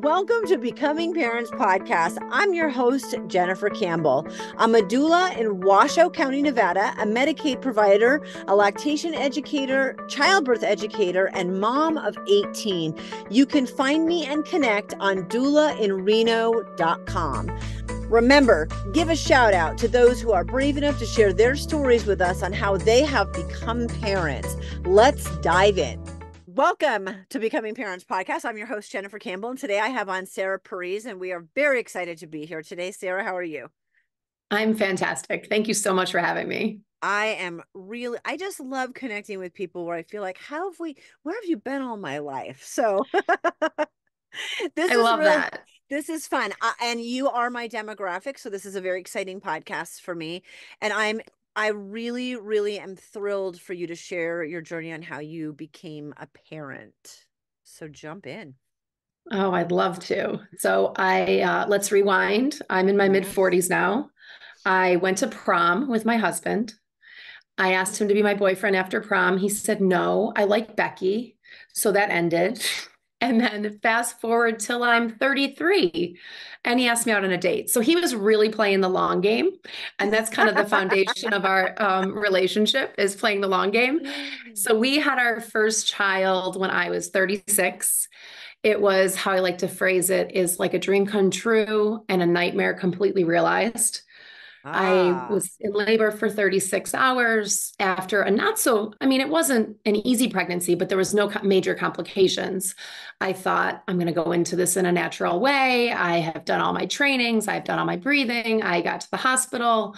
Welcome to Becoming Parents Podcast. I'm your host, Jennifer Campbell. I'm a doula in Washoe County, Nevada, a Medicaid provider, a lactation educator, childbirth educator, and mom of 18. You can find me and connect on doulainreno.com. Remember, give a shout out to those who are brave enough to share their stories with us on how they have become parents. Let's dive in. Welcome to Becoming Parents Podcast. I'm your host, Jennifer Campbell, and today I have on Sarah Parise, and we are very excited to be here today. Sarah, how are you? I'm fantastic. Thank you so much for having me. I just love connecting with people where I feel like, where have you been all my life? So I love that. This is fun. And you are my demographic. So this is a very exciting podcast for me. And I really, really am thrilled for you to share your journey on how you became a parent. So jump in. Oh, I'd love to. So let's rewind. I'm in my mid-40s now. I went to prom with my husband. I asked him to be my boyfriend after prom. He said no. I like Becky. So that ended. And then fast forward till I'm 33 and he asked me out on a date. So he was really playing the long game. And that's kind of the foundation of our relationship, is playing the long game. So we had our first child when I was 36. It was, how I like to phrase it, is like a dream come true and a nightmare completely realized. I was in labor for 36 hours after it wasn't an easy pregnancy, but there was no major complications. I thought, I'm going to go into this in a natural way. I have done all my trainings. I've done all my breathing. I got to the hospital.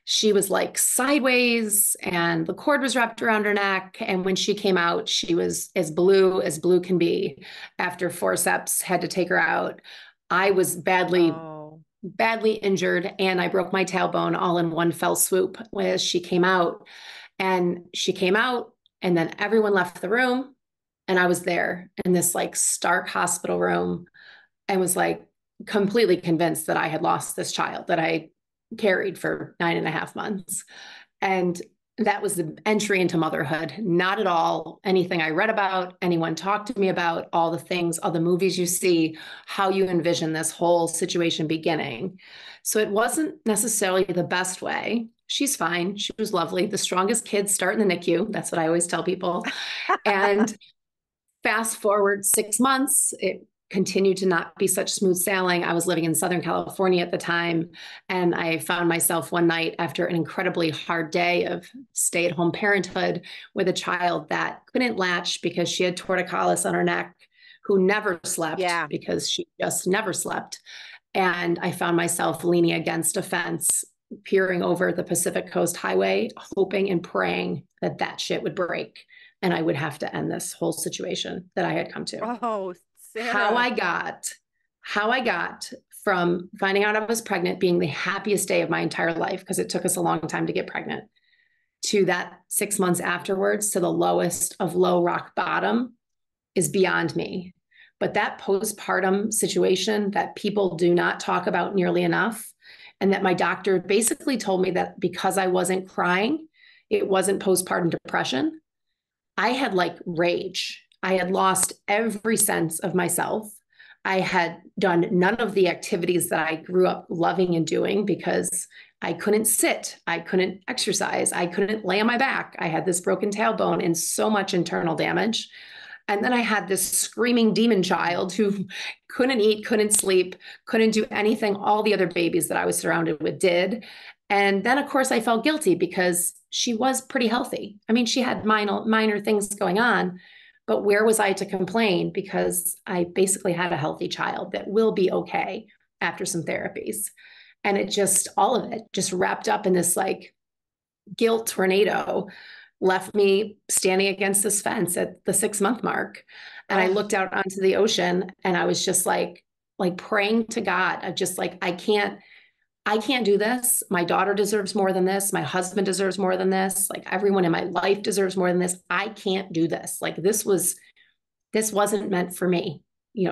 She was like sideways and the cord was wrapped around her neck. And when she came out, she was as blue can be. After Forceps had to take her out, I was badly injured, and I broke my tailbone all in one fell swoop as she came out. And she came out, and then everyone left the room, and I was there in this like stark hospital room and was like completely convinced that I had lost this child that I carried for 9.5 months. And that was the entry into motherhood. Not at all anything I read about, anyone talked to me about, all the things, all the movies you see, how you envision this whole situation beginning. So it wasn't necessarily the best way. She's fine. She was lovely. The strongest kids start in the NICU. That's what I always tell people. And fast forward 6 months, it continued to not be such smooth sailing. I was living in Southern California at the time, and I found myself one night after an incredibly hard day of stay-at-home parenthood with a child that couldn't latch because she had torticollis on her neck, who never slept because she just never slept. And I found myself leaning against a fence, peering over the Pacific Coast Highway, hoping and praying that that shit would break and I would have to end this whole situation that I had come to. Oh, Sarah. How I got from finding out I was pregnant, being the happiest day of my entire life, because it took us a long time to get pregnant, to that 6 months afterwards, to the lowest of low rock bottom, is beyond me. But that postpartum situation that people do not talk about nearly enough, and that my doctor basically told me that because I wasn't crying, it wasn't postpartum depression. I had like rage. I had lost every sense of myself. I had done none of the activities that I grew up loving and doing because I couldn't sit. I couldn't exercise. I couldn't lay on my back. I had this broken tailbone and so much internal damage. And then I had this screaming demon child who couldn't eat, couldn't sleep, couldn't do anything all the other babies that I was surrounded with did. And then, of course, I felt guilty because she was pretty healthy. I mean, she had minor things going on, but where was I to complain? Because I basically had a healthy child that will be okay after some therapies. And it just, all of it just wrapped up in this like guilt tornado, left me standing against this fence at the 6-month mark. And I looked out onto the ocean and I was just like praying to God. I just like, I can't do this. My daughter deserves more than this. My husband deserves more than this. Like everyone in my life deserves more than this. I can't do this. Like this wasn't meant for me.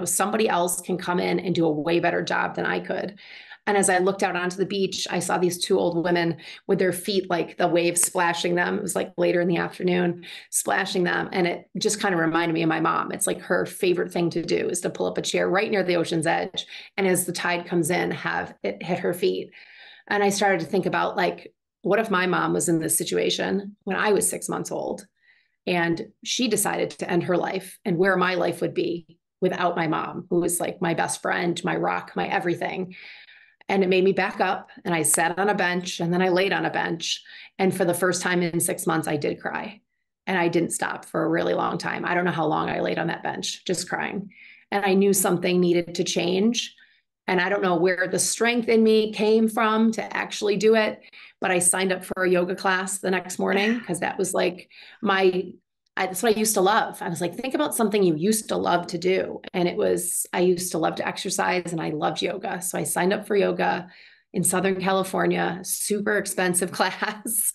somebody else can come in and do a way better job than I could. And as I looked out onto the beach, I saw these two old women with their feet, like the waves splashing them. It was like later in the afternoon, splashing them. And it just kind of reminded me of my mom. It's like her favorite thing to do is to pull up a chair right near the ocean's edge. And as the tide comes in, have it hit her feet. And I started to think about, like, what if my mom was in this situation when I was 6 months old and she decided to end her life, and where my life would be without my mom, who was like my best friend, my rock, my everything. And it made me back up, and I sat on a bench, and then I laid on a bench. And for the first time in 6 months, I did cry, and I didn't stop for a really long time. I don't know how long I laid on that bench, just crying. And I knew something needed to change. And I don't know where the strength in me came from to actually do it, but I signed up for a yoga class the next morning because that was like that's what I used to love. I was like, think about something you used to love to do. And I used to love to exercise, and I loved yoga. So I signed up for yoga in Southern California, super expensive class.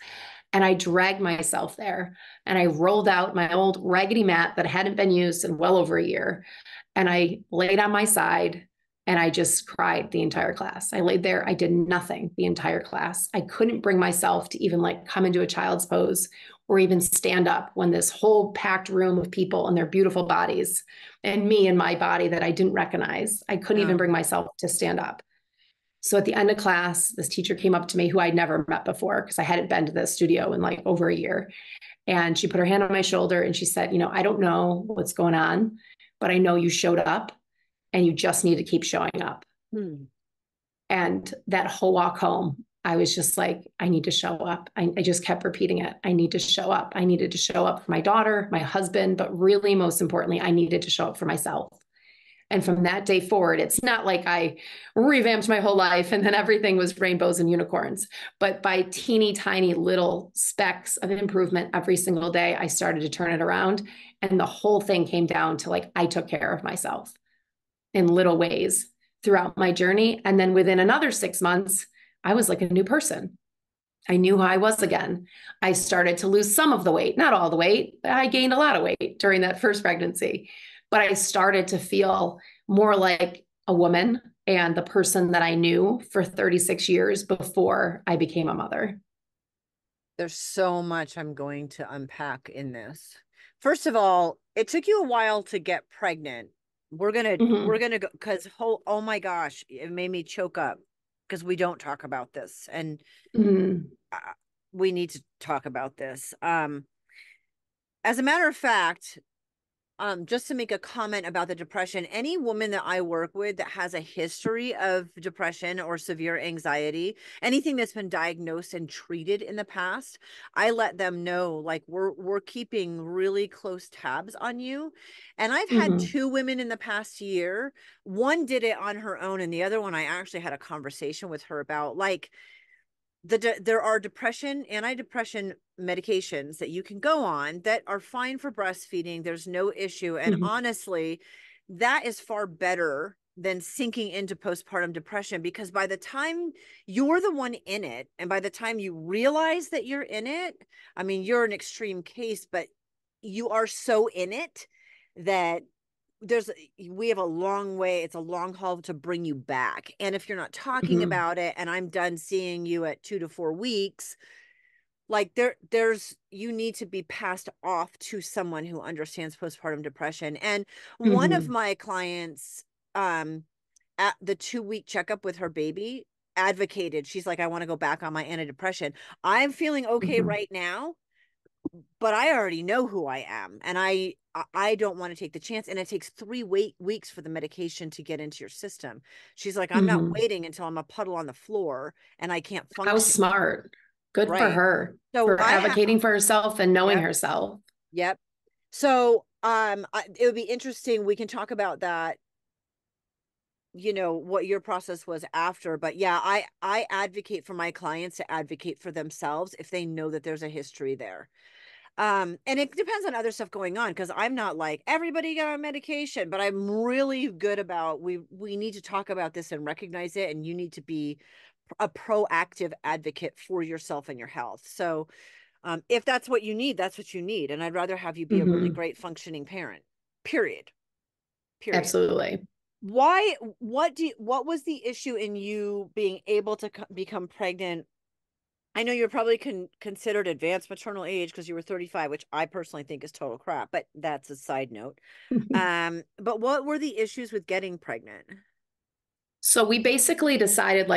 And I dragged myself there, and I rolled out my old raggedy mat that hadn't been used in well over a year. And I laid on my side, and I just cried the entire class. I laid there. I did nothing the entire class. I couldn't bring myself to even like come into a child's pose or even stand up when this whole packed room of people and their beautiful bodies and me and my body that I didn't recognize. I couldn't even bring myself to stand up. So at the end of class, this teacher came up to me who I'd never met before because I hadn't been to the studio in like over a year. And she put her hand on my shoulder and she said, I don't know what's going on, but I know you showed up and you just need to keep showing up. And that whole walk home, I was just like, I need to show up. I just kept repeating it. I need to show up. I needed to show up for my daughter, my husband, but really most importantly, I needed to show up for myself. And from that day forward, it's not like I revamped my whole life and then everything was rainbows and unicorns, but by teeny tiny little specks of improvement every single day, I started to turn it around. And the whole thing came down to like, I took care of myself in little ways throughout my journey. And then within another 6 months, I was like a new person. I knew who I was again. I started to lose some of the weight, not all the weight. I gained a lot of weight during that first pregnancy, but I started to feel more like a woman and the person that I knew for 36 years before I became a mother. There's so much I'm going to unpack in this. First of all, it took you a while to get pregnant. We're gonna go because oh my gosh, it made me choke up because we don't talk about this, and we need to talk about this. As a matter of fact, just to make a comment about the depression, any woman that I work with that has a history of depression or severe anxiety, anything that's been diagnosed and treated in the past, I let them know, like, we're keeping really close tabs on you. And I've had two women in the past year. One did it on her own, and the other one I actually had a conversation with her about, like, there are antidepressant medications that you can go on that are fine for breastfeeding. There's no issue. And honestly, that is far better than sinking into postpartum depression, because by the time you're the one in it, and by the time you realize that you're in it, I mean, you're an extreme case, but you are so in it that we have a long way. It's a long haul to bring you back. And if you're not talking about it, and I'm done seeing you at 2 to 4 weeks, like you need to be passed off to someone who understands postpartum depression. And one of my clients, at the 2-week checkup with her baby, advocated, she's like, I want to go back on my antidepressant. I'm feeling okay right now, but I already know who I am, and I don't want to take the chance. And it takes 3 weeks for the medication to get into your system. She's like, I'm not waiting until I'm a puddle on the floor and I can't function. How smart. Good for her. So for advocating for herself and knowing herself. Yep. So it would be interesting. We can talk about that, what your process was after. But yeah, I advocate for my clients to advocate for themselves if they know that there's a history there. And it depends on other stuff going on, because I'm not like everybody got on medication, but I'm really good about, we need to talk about this and recognize it, and you need to be a proactive advocate for yourself and your health. So if that's what you need, that's what you need. And I'd rather have you be a really great functioning parent, period. period. Absolutely. Why, what was the issue in you being able to become pregnant? I know you're probably considered advanced maternal age because you were 35, which I personally think is total crap, but that's a side note. But what were the issues with getting pregnant? So we basically decided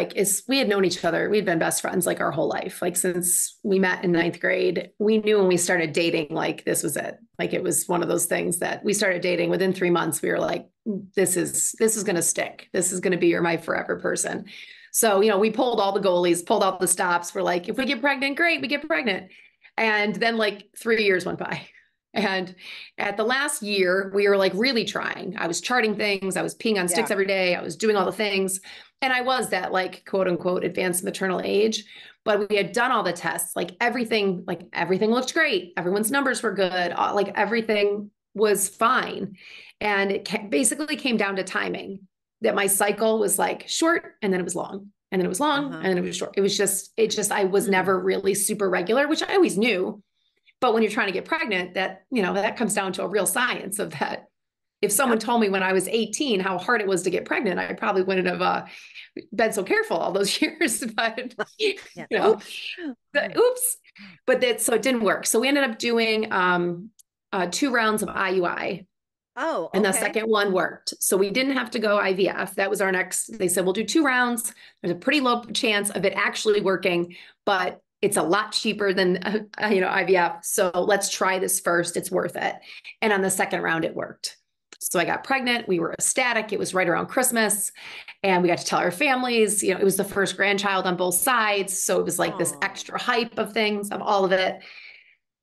we had known each other. We'd been best friends like our whole life. Like since we met in ninth grade, we knew when we started dating, like this was it. Like it was one of those things that we started dating within 3 months. We were like, this is going to stick. This is going to be my forever person. So, we pulled all the goalies, pulled all the stops. We're like, if we get pregnant, great, we get pregnant. And then like 3 years went by. And at the last year, we were like really trying. I was charting things. I was peeing on sticks every day. I was doing all the things. And I was that like quote unquote advanced maternal age, but we had done all the tests, like everything looked great. Everyone's numbers were good. Like everything was fine. And it basically came down to timing, that my cycle was like short and then it was long and then it was long and then it was short. I was never really super regular, which I always knew. But when you're trying to get pregnant, that comes down to a real science of that. If someone told me when I was 18 how hard it was to get pregnant, I probably wouldn't have been so careful all those years. But oops. But so it didn't work. So we ended up doing 2 rounds of IUI. Oh, okay. And the second one worked. So we didn't have to go IVF. That was our next. They said, we'll do 2 rounds. There's a pretty low chance of it actually working, but it's a lot cheaper than, IVF. So let's try this first. It's worth it. And on the second round, it worked. So I got pregnant. We were ecstatic. It was right around Christmas and we got to tell our families, it was the first grandchild on both sides. So it was like this extra hype of things, of all of it.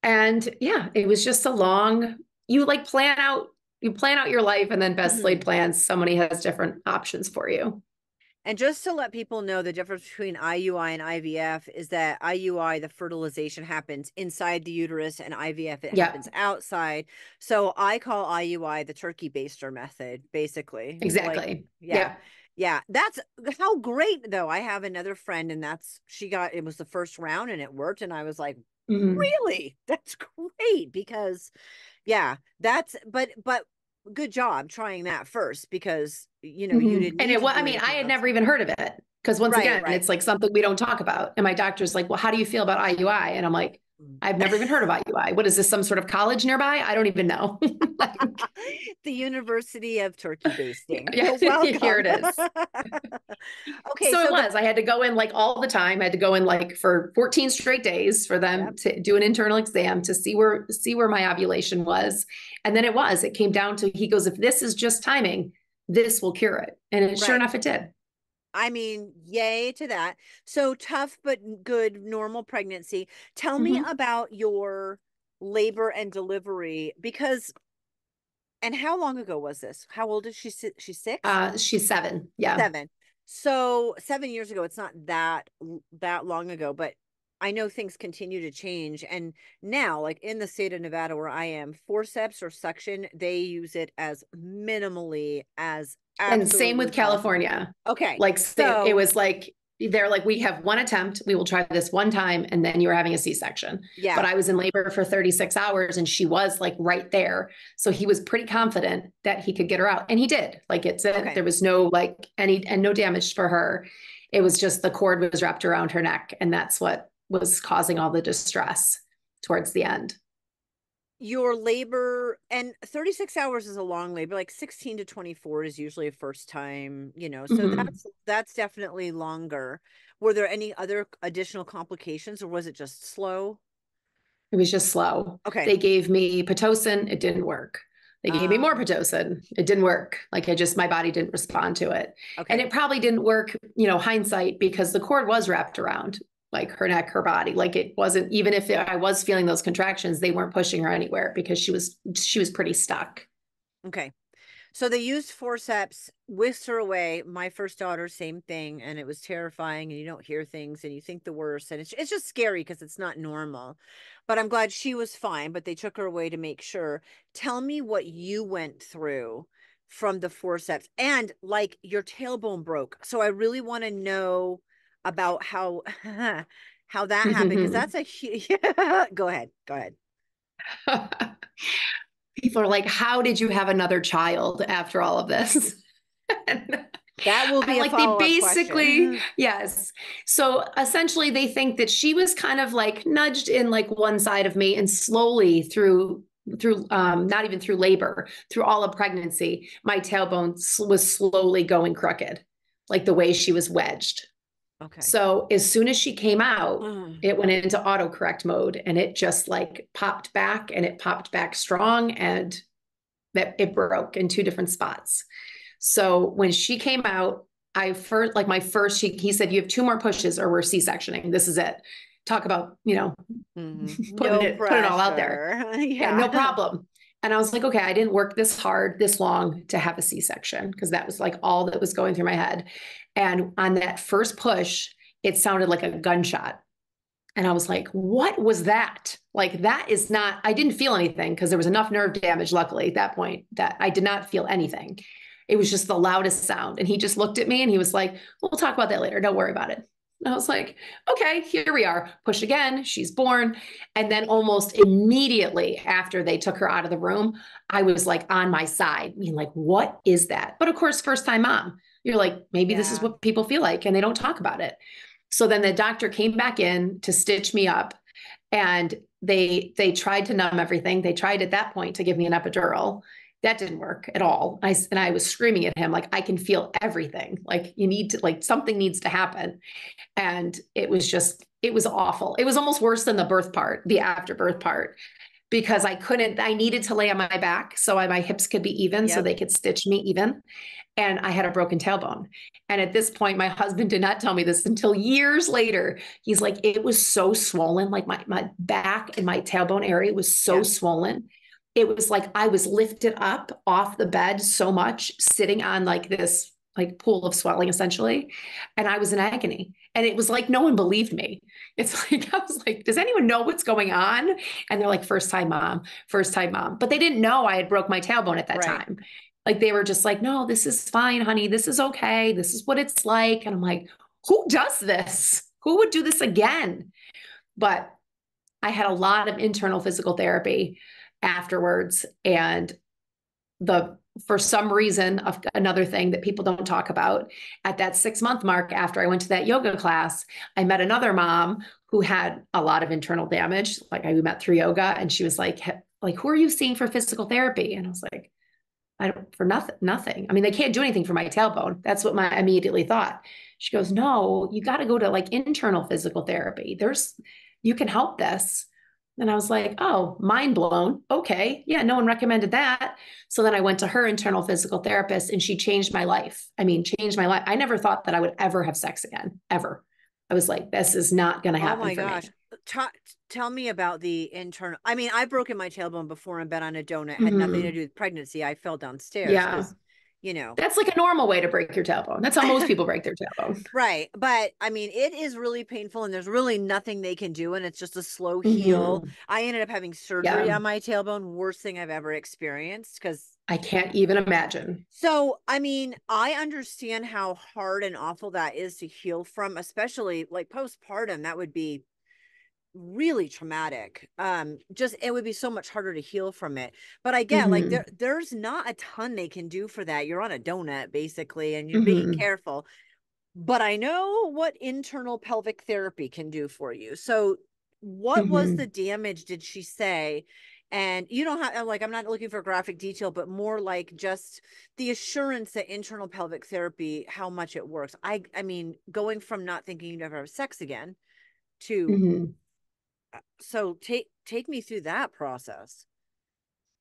And yeah, it was just you plan out your life and then best laid plans. Somebody has different options for you. And just to let people know, the difference between IUI and IVF is that IUI, the fertilization happens inside the uterus, and IVF, it happens outside. So I call IUI the turkey baster method, basically. Exactly. Yeah. That's how great, though. I have another friend, and it was the first round and it worked. And I was like, really? That's great. Because but good job trying that first, because you didn't. And I had never even heard of it, because once again, it's like something we don't talk about. And my doctor's like, well, how do you feel about IUI? And I'm like, I've never even heard of IUI. What is this, some sort of college nearby? I don't even know. The University of Turkey Basting. Yeah, here it is. Okay. So I had to go in like all the time. I had to go in like for 14 straight days for them to do an internal exam to see where my ovulation was. And then it came down to, he goes, if this is just timing, this will cure it. And sure enough, it did. I mean, yay to that. So tough, but good, normal pregnancy. Tell me about your labor and delivery, and how long ago was this? How old is she? She's 6? She's 7. Yeah. 7. So 7 years ago, it's not that long ago, but I know things continue to change. And now, like in the state of Nevada where I am, forceps or suction, they use it as minimally as and same with possible. California. Okay. Like so it was like, they're like, we have one attempt. We will try this one time. And then you're having a C-section. Yeah. But I was in labor for 36 hours and she was like right there. So he was pretty confident that he could get her out. And he did. Like there was no no damage for her. It was just the cord was wrapped around her neck. And that's what was causing all the distress towards the end. Your labor, and 36 hours is a long labor, like 16 to 24 is usually a first time, so that's definitely longer. Were there any other additional complications, or was it just slow? It was just slow. Okay. They gave me Pitocin. It didn't work. They gave me more Pitocin. It didn't work. Like my body didn't respond to it. Okay. And it probably didn't work, hindsight, because the cord was wrapped around like her neck, her body. Like it wasn't, even if I was feeling those contractions, they weren't pushing her anywhere because she was pretty stuck. Okay. So they used forceps, whisked her away. My first daughter, same thing. And it was terrifying, and you don't hear things and you think the worst. And it's just scary because it's not normal. But I'm glad she was fine, but they took her away to make sure. Tell me what you went through from the forceps, and like your tailbone broke. So I really want to know about how that happened, because that's a huge go ahead. People are like, how did you have another child after all of this? That will be a like, they follow-up basically, question. yes. So essentially they think that she was kind of like nudged in like one side of me, and slowly through not even through labor, through all of pregnancy, my tailbone was slowly going crooked, like the way she was wedged. Okay. So as soon as she came out, it went into autocorrect mode, and it just like popped back, and it popped back strong, and that it broke in two different spots. So when she came out, I first, like my first, he said, you have two more pushes or we're C-sectioning. This is it. Talk about, putting No it all out there. pressure. Yeah, no problem. And I was like, okay, I didn't work this hard, this long to have a C-section, because that was like all that was going through my head. And on that first push, it sounded like a gunshot. And I was like, what was that? Like, that is not, I didn't feel anything because there was enough nerve damage, luckily, at that point, that I did not feel anything. It was just the loudest sound. And he just looked at me and he was like, we'll talk about that later. Don't worry about it. And I was like, okay, here we are. Push again. She's born. And then almost immediately after they took her out of the room, I was like on my side, being like, what is that? But of course, first time mom, you're like, maybe this is what people feel like, and they don't talk about it. So then the doctor came back in to stitch me up, and they tried to numb everything. They tried at that point to give me an epidural. That didn't work at all. I was screaming at him, like, I can feel everything. Like, you need to, like, something needs to happen. And it was awful. It was almost worse than the birth part, the afterbirth part, because I needed to lay on my back so my hips could be even, so they could stitch me even. And I had a broken tailbone. And at this point, my husband did not tell me this until years later. He's like, it was so swollen. Like my back and my tailbone area was so swollen. It was like I was lifted up off the bed so much, sitting on like this like pool of swelling essentially. And I was in agony. And it was like, no one believed me. It's like, I was like, does anyone know what's going on? And they're like, first time mom. But they didn't know I had broke my tailbone at that time. Like, they were just like, no, this is fine, honey. This is okay. This is what it's like. And I'm like, who does this? Who would do this again? But I had a lot of internal physical therapy afterwards. And for some reason, another thing that people don't talk about, at that 6-month mark, after I went to that yoga class, I met another mom who had a lot of internal damage. Like, we met through yoga, and she was like, who are you seeing for physical therapy? And I was like, for nothing. I mean, they can't do anything for my tailbone. That's what I immediately thought. She goes, no, you got to go to like internal physical therapy. You can help this. And I was like, oh, mind blown. Okay. Yeah. No one recommended that. So then I went to her internal physical therapist, and she changed my life. I mean, changed my life. I never thought that I would ever have sex again, ever. I was like, this is not going to happen. Oh my gosh. Tell me about the internal. I mean, I've broken my tailbone before and been on a donut. Had nothing to do with pregnancy. I fell downstairs. Yeah. That's like a normal way to break your tailbone. That's how most people break their tailbone. Right. But I mean, it is really painful, and there's really nothing they can do. And it's just a slow heal. I ended up having surgery on my tailbone. Worst thing I've ever experienced, because I can't even imagine. So, I mean, I understand how hard and awful that is to heal from, especially like postpartum. That would be really traumatic. It would be so much harder to heal from it. But I get like there's not a ton they can do for that. You're on a donut basically, and you're being careful. But I know what internal pelvic therapy can do for you. So what was the damage, did she say? And you don't have, like, I'm not looking for graphic detail, but more like just the assurance that internal pelvic therapy, how much it works. I mean, going from not thinking you'd never have sex again to, so take me through that process.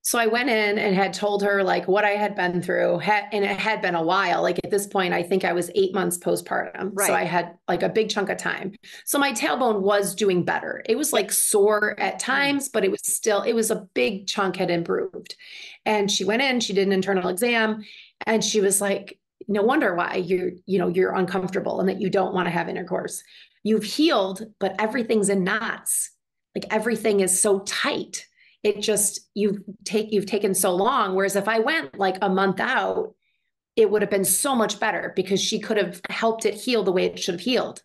So I went in and had told her like what I had been through, and it had been a while. Like, at this point, I think I was 8 months postpartum. Right. So I had like a big chunk of time. So my tailbone was doing better. It was like sore at times, but it was a big chunk had improved. And she went in, she did an internal exam, and she was like, no wonder why you're uncomfortable and that you don't want to have intercourse. You've healed, but everything's in knots. Like, everything is so tight. It just, you've taken so long. Whereas if I went like a month out, it would have been so much better, because she could have helped it heal the way it should have healed.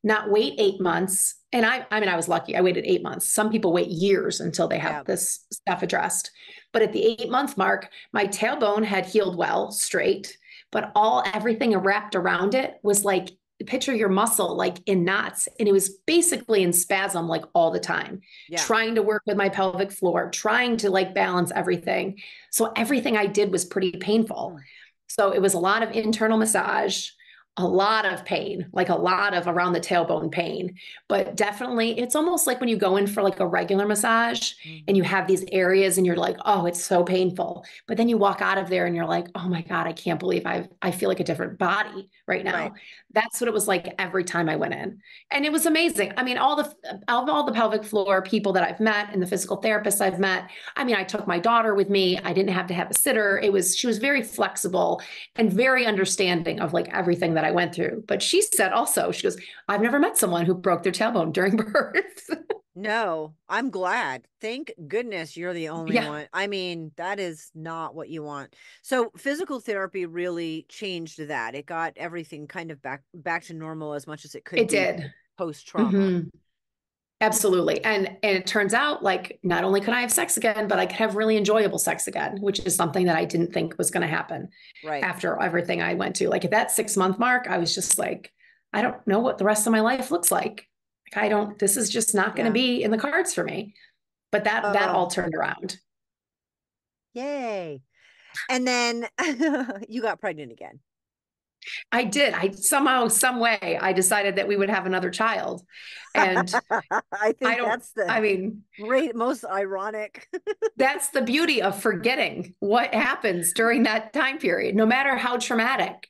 not wait 8 months. And I mean, I was lucky. I waited 8 months. Some people wait years until they have Yeah. this stuff addressed. But at the 8 month mark, my tailbone had healed well, straight, but everything wrapped around it was like, picture your muscle like in knots. And it was basically in spasm like all the time, Yeah. trying to work with my pelvic floor, trying to like balance everything. So everything I did was pretty painful. So it was a lot of internal massage, a lot of pain, like a lot of around the tailbone pain. But definitely, it's almost like when you go in for like a regular massage and you have these areas and you're like, oh, it's so painful. But then you walk out of there and you're like, oh my God, I can't believe I feel like a different body right now. Right. That's what it was like every time I went in. And it was amazing. I mean, all the pelvic floor people that I've met and the physical therapists I've met, I mean, I took my daughter with me. I didn't have to have a sitter. She was very flexible and very understanding of like everything that I went through. But she said also, she goes, I've never met someone who broke their tailbone during birth. No, I'm glad. Thank goodness you're the only Yeah, one. I mean, that is not what you want. So physical therapy really changed that. It got everything kind of back to normal as much as it could it be did. post trauma. Hmm. Absolutely. And it turns out like not only could I have sex again, but I could have really enjoyable sex again, which is something that I didn't think was going to happen Right. after everything I went to. Like at that 6 month mark, I was just like, I don't know what the rest of my life looks like. Like I don't, this is just not going to Yeah. be in the cards for me. But that Oh, all turned around. yay. And then you got pregnant again. I did. I somehow, some way, I decided that we would have another child. And I I think don't, that's the I mean, great, most ironic. that's the beauty of forgetting what happens during that time period, no matter how traumatic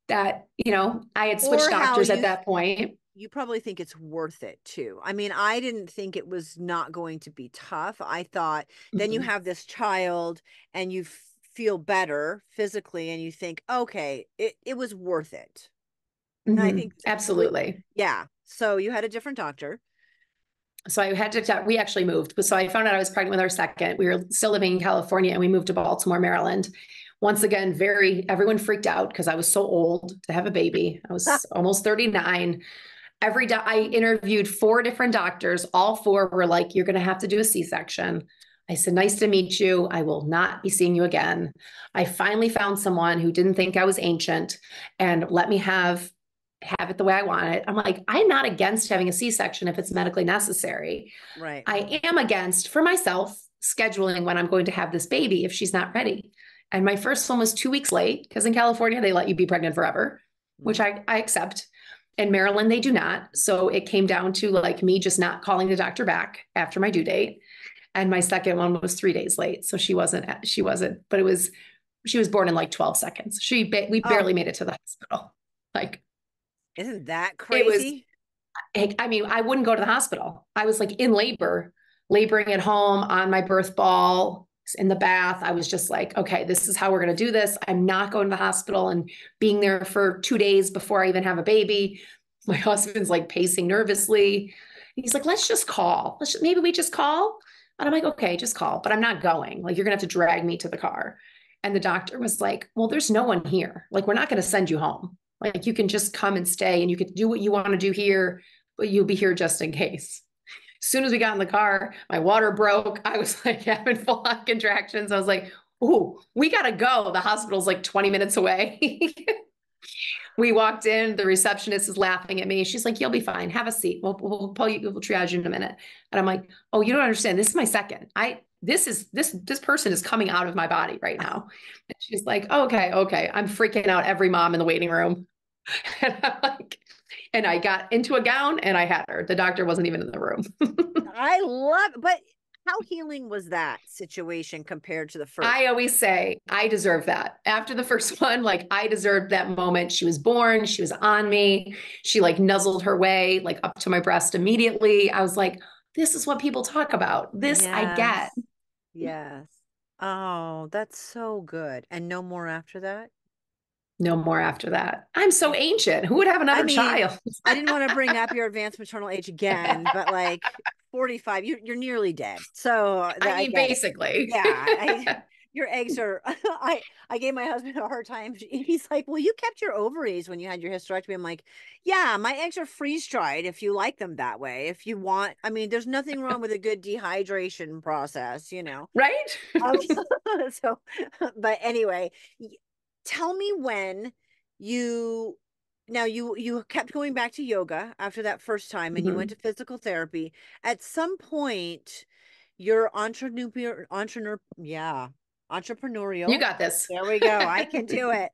that, I had switched Or how doctors at that point. you probably think it's worth it too. I mean, I didn't think it was not going to be tough. I thought then you Mhm. have this child and you feel better physically and you think, okay, it was worth it. And I think, Absolutely. yeah. So you had a different doctor. So I had to, we actually moved. So I found out I was pregnant with our second. We were still living in California and we moved to Baltimore, Maryland. Once again, everyone freaked out because I was so old to have a baby. I was almost 39. I interviewed 4 different doctors. All 4 were like, you're going to have to do a C-section. I said, nice to meet you. I will not be seeing you again. I finally found someone who didn't think I was ancient and let me have it the way I want it. I'm like, I'm not against having a C-section if it's medically necessary. Right. I am against, for myself, scheduling when I'm going to have this baby if she's not ready. And my first one was 2 weeks late because in California, they let you be pregnant forever, which I accept. In Maryland, they do not. So it came down to like me just not calling the doctor back after my due date. And my second one was 3 days late. So she wasn't, but she was born in like 12 seconds. We Oh, barely made it to the hospital. Like isn't that it was, crazy? I mean, I wouldn't go to the hospital. I was like in labor, laboring at home on my birth ball in the bath. I was just like, okay, this is how we're going to do this. I'm not going to the hospital and being there for 2 days before I even have a baby. My husband's like pacing nervously. He's like, let's just call. Maybe we just call. And I'm like, okay, just call, but I'm not going. Like, you're going to have to drag me to the car. And the doctor was like, well, there's no one here. Like, we're not going to send you home. Like, you can just come and stay and you can do what you want to do here, but you'll be here just in case. As soon as we got in the car, my water broke. I was like having full on contractions. I was like, ooh, we got to go. The hospital's like 20 minutes away. We walked in, the receptionist is laughing at me. She's like, you'll be fine. Have a seat. We'll pull you, we'll triage you in a minute. And I'm like, oh, you don't understand. This is my second. This person is coming out of my body right now. And she's like, oh, okay. I'm freaking out every mom in the waiting room. And I'm like, and I got into a gown and I had her. The doctor wasn't even in the room. I love, but how healing was that situation compared to the first? I always say I deserve that. After the first one, like I deserved that moment. She was born, she was on me. She like nuzzled her way like up to my breast immediately. I was like, this is what people talk about. This I get. Yes. Yes. Oh, that's so good. And no more after that? No more after that. I'm so ancient. Who would have I another mean, child? I didn't want to bring up your advanced maternal age again, but like 45, you're nearly dead. So I I mean, get it. basically. Yeah. Your eggs are I gave my husband a hard time. He's like, well, you kept your ovaries when you had your hysterectomy. I'm like, yeah, my eggs are freeze dried if you like them that way. If you want, I mean, there's nothing wrong with a good dehydration process, you know. Right? Um, so, but anyway, tell me when you now you kept going back to yoga after that first time and you went Mhm. to physical therapy. At some point, your You entrepreneurial. got this. There we go. I can do it.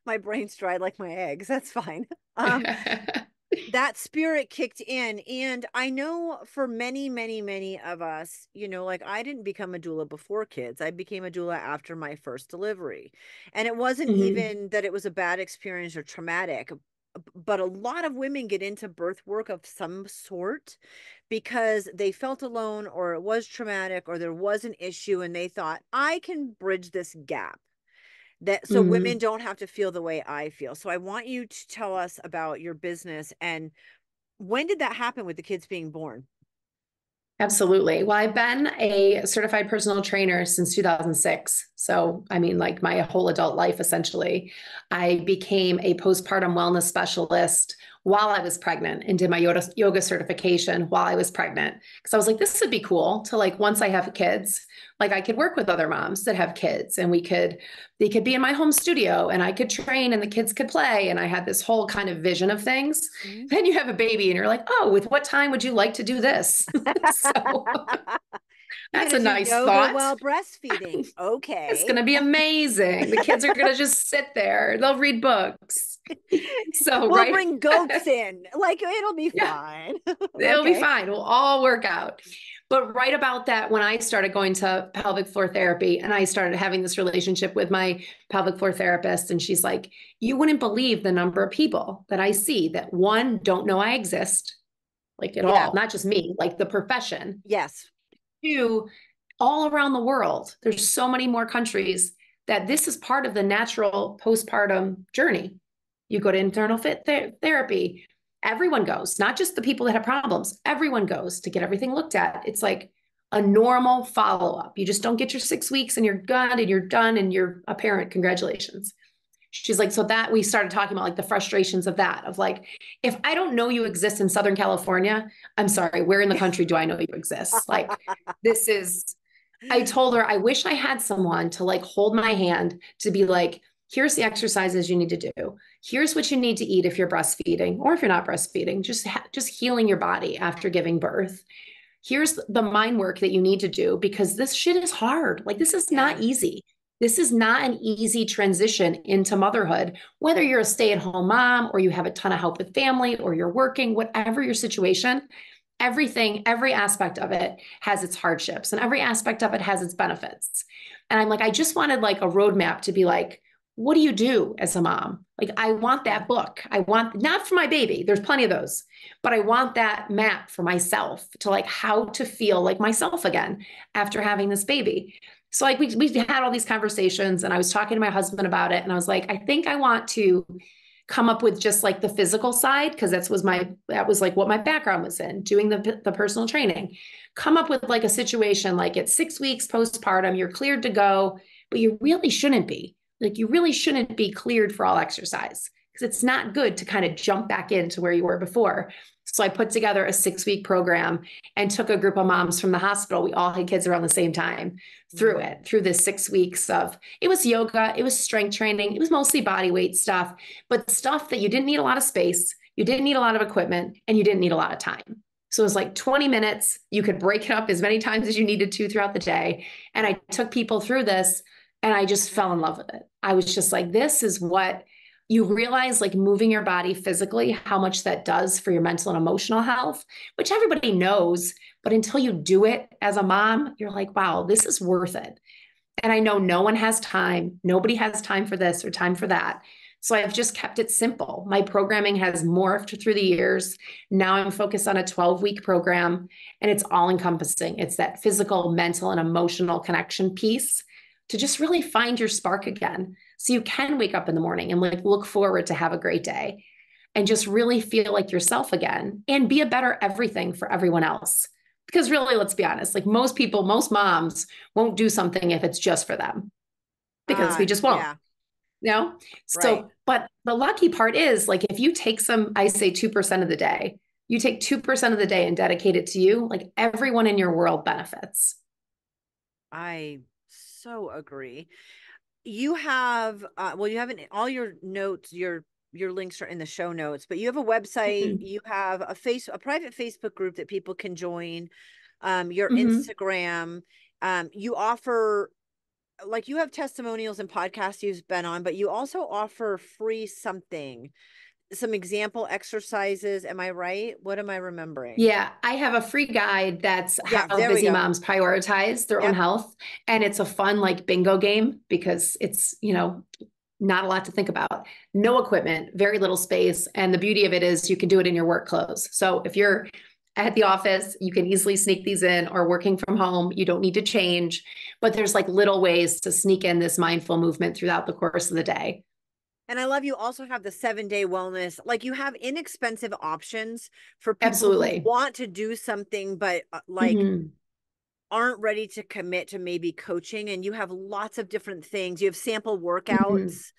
My brain's dried like my eggs. That's fine. Um, that spirit kicked in. And I know for many, many, many of us, you know, like I didn't become a doula before kids. I became a doula after my first delivery. And it wasn't Mhm. even that it was a bad experience or traumatic, but a lot of women get into birth work of some sort because they felt alone or it was traumatic or there was an issue and they thought, I can bridge this gap that so women Mhm. don't have to feel the way I feel. So I want you to tell us about your business and when did that happen with the kids being born? Absolutely. Well, I've been a certified personal trainer since 2006. So, I mean, like my whole adult life, essentially. I became a postpartum wellness specialist while I was pregnant and did my yoga certification while I was pregnant. Because I was like, this would be cool to like, once I have kids, like I could work with other moms that have kids and they could be in my home studio and I could train and the kids could play. And I had this whole kind of vision of things. Mhm. Then you have a baby and you're like, oh, with what time would you like to do this? So You're that's gonna a do nice yoga thought. while breastfeeding. It's going Okay. to be amazing. The kids are going to just sit there. They'll read books. So, We'll right? bring goats in. Like it'll be Yeah, fine. it'll be Okay. fine. We'll all work out. But right about that, when I started going to pelvic floor therapy and I started having this relationship with my pelvic floor therapist, and she's like, you wouldn't believe the number of people that I see that one, don't know I exist, like at Yeah. all, not just me, like the profession. Yes. Two, all around the world, there's so many more countries that this is part of the natural postpartum journey. You go to internal fit therapy. Everyone goes, not just the people that have problems. Everyone goes to get everything looked at. It's like a normal follow up. You just don't get your 6 weeks and you're good and you're done and you're a parent. Congratulations. She's like, so that we started talking about like the frustrations of that, of like, if I don't know you exist in Southern California, I'm sorry, where in the country do I know you exist? Like, this is, I told her, I wish I had someone to like hold my hand to be like, here's the exercises you need to do. Here's what you need to eat if you're breastfeeding or if you're not breastfeeding, just healing your body after giving birth. Here's the mind work that you need to do because this shit is hard. Like, this is not Yeah. easy. This is not an easy transition into motherhood, whether you're a stay at home mom or you have a ton of help with family or you're working, whatever your situation, everything, every aspect of it has its hardships and every aspect of it has its benefits. And I'm like, I just wanted like a roadmap to be like, what do you do as a mom? Like, I want Yeah. that book. I want, not for my baby, there's plenty of those, but I want that map for myself to like how to feel like myself again after having this baby. So like we had all these conversations and I was talking to my husband about it and I was like, I think I want to come up with just like the physical side because that was like what my background was in doing the personal training. Come up with like a situation like at 6 weeks postpartum, you're cleared to go, but you really shouldn't be. Like you really shouldn't be cleared for all exercise because it's not good to kind of jump back into where you were before. So I put together a 6 week program and took a group of moms from the hospital. We all had kids around the same time through this 6 weeks of, it was yoga, it was strength training, it was mostly body weight stuff, but stuff that you didn't need a lot of space, you didn't need a lot of equipment, and you didn't need a lot of time. So it was like 20 minutes. You could break it up as many times as you needed to throughout the day. And I took people through this and I just fell in love with it. I was just like, this is what you realize, like moving your body physically, how much that does for your mental and emotional health, which everybody knows. But until you do it as a mom, you're like, wow, this is worth it. And I know no one has time. Nobody has time for this or time for that. So I've just kept it simple. My programming has morphed through the years. Now I'm focused on a 12-week program and it's all encompassing. It's that physical, mental, and emotional connection piece to just really find your spark again. So you can wake up in the morning and like look forward to have a great day. And just really feel like yourself again and be a better everything for everyone else. Because really, let's be honest, like most people, most moms won't do something if it's just for them because we just won't, Yeah, you know? right. So, but the lucky part is like if you take some, I say 2% of the day, you take 2% of the day and dedicate it to you, like everyone in your world benefits. I so agree. You have well, you have all your notes, your links are in the show notes, but you have a website, Mhm. you have a private Facebook group that people can join, your Mhm. Instagram, you offer, like, you have testimonials and podcasts you've been on, but you also offer free something, some example exercises. Am I right? What am I remembering? Yeah, I have a free guide that's Yeah, how there we busy go. moms prioritize their own Yep. health. And it's a fun, like, bingo game because it's, not a lot to think about. No equipment, very little space. And the beauty of it is you can do it in your work clothes. So if you're at the office, you can easily sneak these in, or working from home, you don't need to change. But there's like little ways to sneak in this mindful movement throughout the course of the day. And I love you also have the 7-day wellness. Like, you have inexpensive options for people who Absolutely. want to do something, but like Mhm. aren't ready to commit to maybe coaching. And you have lots of different things. You have sample Mhm. workouts.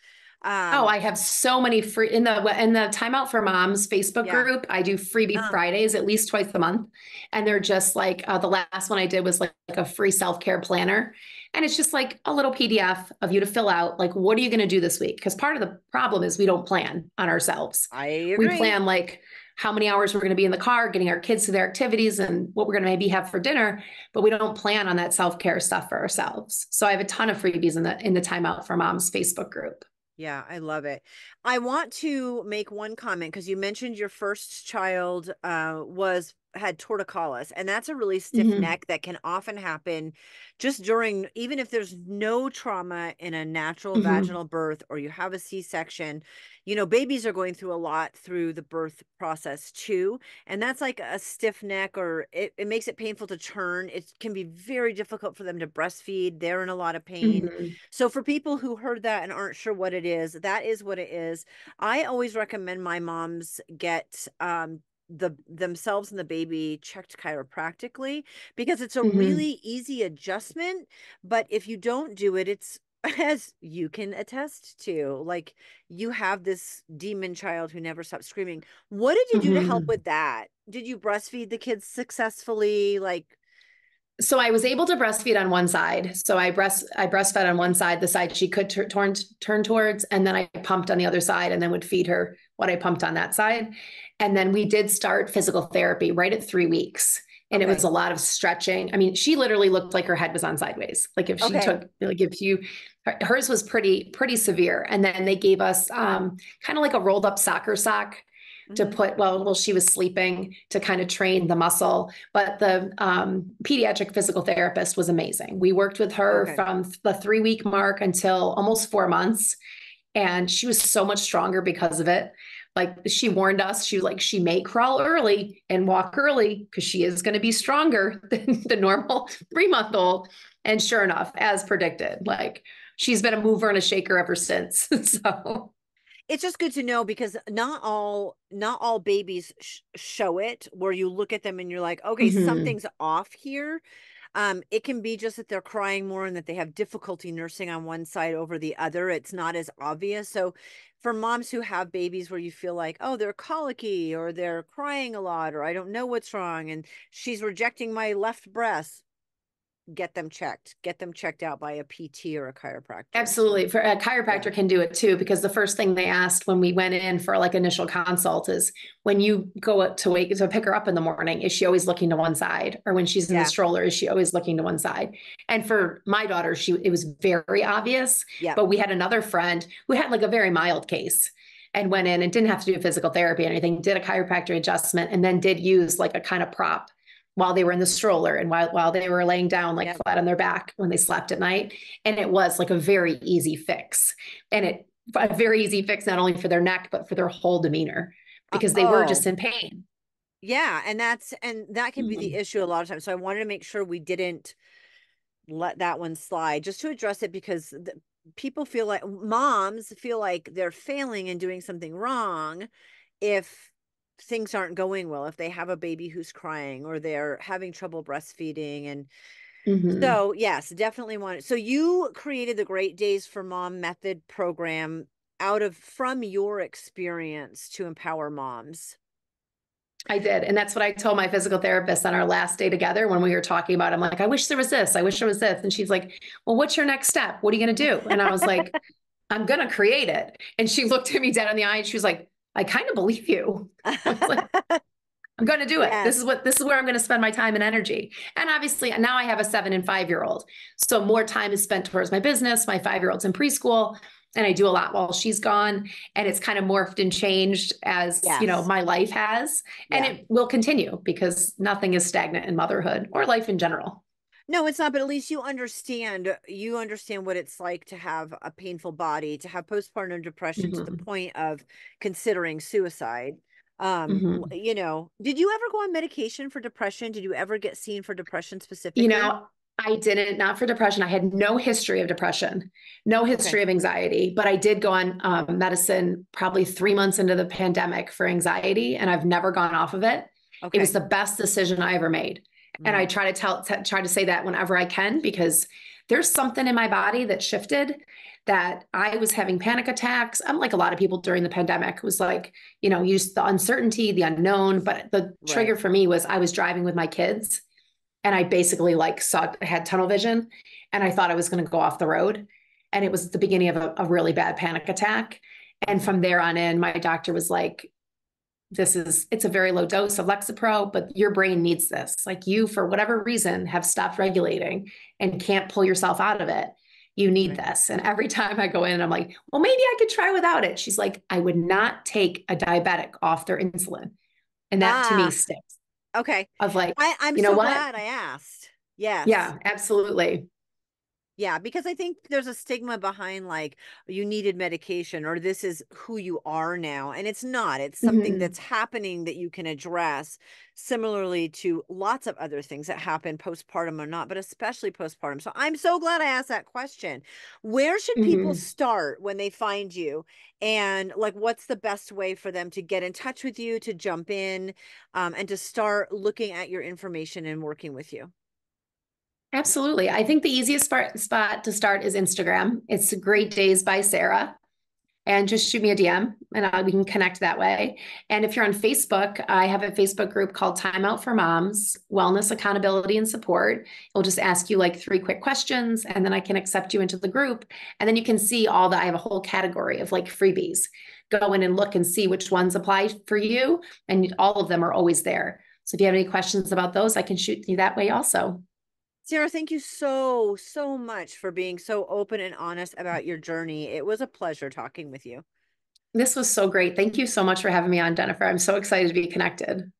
Oh, Um, I have so many free in the Time Out for Moms Facebook yeah. group. I do freebie Uh, Fridays at least twice a month, and they're just like the last one I did was like a free self-care planner, and it's just like a little PDF of you to fill out like what are you going to do this week? Because part of the problem is we don't plan on ourselves. I We agree. plan like how many hours we're going to be in the car, getting our kids to their activities, and what we're going to maybe have for dinner, but we don't plan on that self-care stuff for ourselves. So I have a ton of freebies in the Time Out for Moms Facebook group. Yeah, I love it. I want to make one comment because you mentioned your first child was had torticollis, and that's a really stiff Mhm. neck that can often happen just during, even if there's no trauma in a natural Mhm. vaginal birth or you have a C-section. Babies are going through a lot through the birth process too, and that's like a stiff neck, or it makes it painful to turn. It can be very difficult for them to breastfeed. They're in a lot of pain. Mhm. So for people who heard that and aren't sure what it is, that is what it is. I always recommend my moms get themselves and the baby checked chiropractically, because it's a Mhm. really easy adjustment. But if you don't do it, it's as you can attest to, like, you have this demon child who never stops screaming. What did you do to help Mhm. with that? Did you breastfeed the kids successfully? Like, So I was able to breastfeed on one side. So I breastfed on one side, the side she could turn towards, and then I pumped on the other side, and then would feed her what I pumped on that side. And then we did start physical therapy right at 3 weeks, and it was okay, a lot of stretching. I mean, she literally looked like her head was on sideways. Like if she okay. took, like if you, hers was pretty severe. And then they gave us kind of like a rolled up soccer sock to Hmm. put while she was sleeping to kind of train the muscle. But the pediatric physical therapist was amazing. We worked with her Okay. from the 3 week mark until almost 4 months. And she was so much stronger because of it. Like she warned us, she was like, she may crawl early and walk early because she is going to be stronger than the normal 3 month old. And sure enough, as predicted, like she's been a mover and a shaker ever since. So, It's just good to know, because not all babies show it, where you look at them and you're like, okay, mhm. something's off here. It can be just that they're crying more and that they have difficulty nursing on one side over the other. It's not as obvious. So for moms who have babies where you feel like, oh, they're colicky or they're crying a lot, or I don't know what's wrong, and she's rejecting my left breast, get them checked out by a PT or a chiropractor. Absolutely. For a Yeah. chiropractor can do it too, because the first thing they asked when we went in for like initial consult is when you go up to wake to pick her up in the morning, is she always looking to one side? Or when she's in the Yeah. stroller, is she always looking to one side? And for my daughter, it was very obvious. Yeah. But we had another friend who had like a very mild case and went in and didn't have to do physical therapy or anything, did a chiropractor adjustment, and then did use like a kind of prop while they were in the stroller and while they were laying down like Yeah. flat on their back when they slept at night. And it was like a very easy fix. And a very easy fix, not only for their neck, but for their whole demeanor, because they were just Oh, in pain. yeah. And that can be the Mhm. issue a lot of times. So I wanted to make sure we didn't let that one slide, just to address it, because people feel like, moms feel like they're failing and doing something wrong if things aren't going well, if they have a baby who's crying or they're having trouble breastfeeding. And Hmm. so, yes, definitely want it. So you created the Great Days for Mom method program from your experience to empower moms. I did. And that's what I told my physical therapist on our last day together when we were talking about it. I'm like, I wish there was this. I wish there was this. And she's like, well, what's your next step? What are you going to do? And I was like, I'm going to create it. And she looked at me dead in the eye and she was like, I kind of believe you. I was like, I'm going to do it. Yes. This is where I'm going to spend my time and energy. And obviously now I have a 7 and 5-year-old. So more time is spent towards my business. My 5-year-old's in preschool and I do a lot while she's gone. And it's kind of morphed and changed as, Yes. my life has, and Yeah. it will continue because nothing is stagnant in motherhood or life in general. No, it's not, but at least you understand what it's like to have a painful body, to have postpartum depression to the Hmm. point of considering suicide. Hmm. Did you ever go on medication for depression? Did you ever get seen for depression You specifically? know, I didn't, not for depression. I had no history of depression, no Okay. history of anxiety, but I did go on medicine probably 3 months into the pandemic for anxiety, and I've never gone off of it. It was Okay. the best decision I ever made. And I Mm, try to say that whenever I can, because there's something in my body that shifted, that I was having panic attacks. I'm like a lot of people during the pandemic. It was like, use the uncertainty, the unknown. But the right. trigger for me was I was driving with my kids and I basically like had tunnel vision and I thought I was going to go off the road. And it was the beginning of a really bad panic attack. And Mm, from there on in, my doctor was like, it's a very low dose of Lexapro, but your brain needs this. Like you, for whatever reason, have stopped regulating and can't pull yourself out of it. You need right. this. And every time I go in, I'm like, well, maybe I could try without it. She's like, I would not take a diabetic off their insulin. And that to me Ah, sticks okay. of like, I'm you know so what? glad I asked. Yes. Yeah, absolutely. Yeah, because I think there's a stigma behind like you needed medication or this is who you are now. And it's not. It's something Hmm. that's happening that you can address similarly to lots of other things that happen postpartum or not, but especially postpartum. So I'm so glad I asked that question. Where should people Hmm. start when they find you? And like, what's the best way for them to get in touch with you, to jump in, and to start looking at your information and working with you? Absolutely. I think the easiest spot to start is Instagram. It's Great Days by Sarah. And just shoot me a DM and we can connect that way. And if you're on Facebook, I have a Facebook group called Time Out for Moms, Wellness, Accountability, and Support. It'll just ask you like 3 quick questions, and then I can accept you into the group. And then you can see I have a whole category of like freebies. Go in and look and see which ones apply for you. And all of them are always there. So if you have any questions about those, I can shoot you that way also. Sarah, thank you so, so much for being so open and honest about your journey. It was a pleasure talking with you. This was so great. Thank you so much for having me on, Jennifer. I'm so excited to be connected.